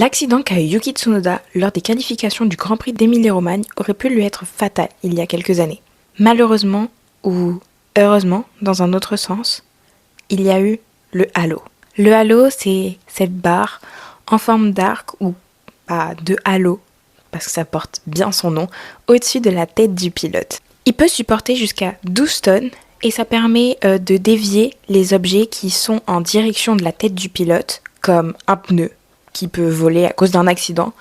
L'accident qu'a eu Yuki Tsunoda lors des qualifications du Grand Prix d'Émilie-Romagne aurait pu lui être fatal il y a quelques années. Malheureusement, ou heureusement dans un autre sens, il y a eu le halo. Le halo, c'est cette barre en forme d'arc ou pas de halo, parce que ça porte bien son nom, au-dessus de la tête du pilote. Il peut supporter jusqu'à 12 tonnes et ça permet de dévier les objets qui sont en direction de la tête du pilote, comme un pneu qui peut voler à cause d'un accident,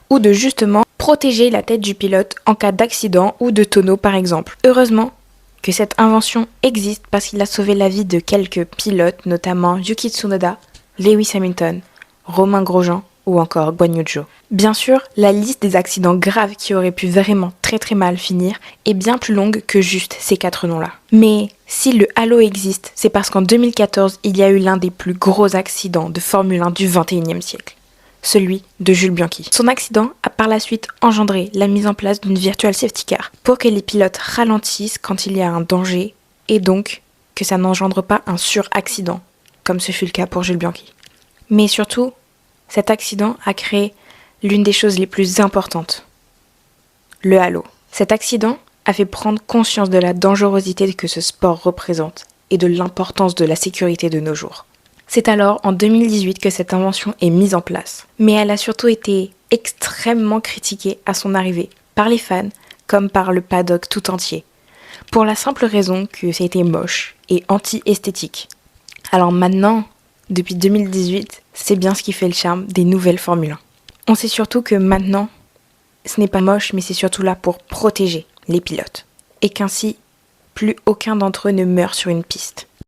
ou de justement protéger la tête du pilote en cas d'accident ou de tonneau par exemple. Heureusement que cette invention existe parce qu'il a sauvé la vie de quelques pilotes, notamment Yuki Tsunoda, Lewis Hamilton, Romain Grosjean ou encore Guan Yu Zhou. Bien sûr, la liste des accidents graves qui auraient pu vraiment très mal finir est bien plus longue que juste ces 4 noms-là. Mais si le halo existe, c'est parce qu'en 2014, il y a eu l'un des plus gros accidents de Formule 1 du 21e siècle. Celui de Jules Bianchi. Son accident a par la suite engendré la mise en place d'une virtual safety car pour que les pilotes ralentissent quand il y a un danger et donc que ça n'engendre pas un suraccident, comme ce fut le cas pour Jules Bianchi. Mais surtout, cet accident a créé l'une des choses les plus importantes, le halo. Cet accident a fait prendre conscience de la dangerosité que ce sport représente et de l'importance de la sécurité de nos jours. C'est alors en 2018 que cette invention est mise en place. Mais elle a surtout été extrêmement critiquée à son arrivée, par les fans comme par le paddock tout entier, pour la simple raison que c'était moche et anti-esthétique. Alors maintenant, depuis 2018, c'est bien ce qui fait le charme des nouvelles Formule 1. On sait surtout que maintenant, ce n'est pas moche, mais c'est surtout là pour protéger les pilotes, et qu'ainsi, plus aucun d'entre eux ne meurt sur une piste.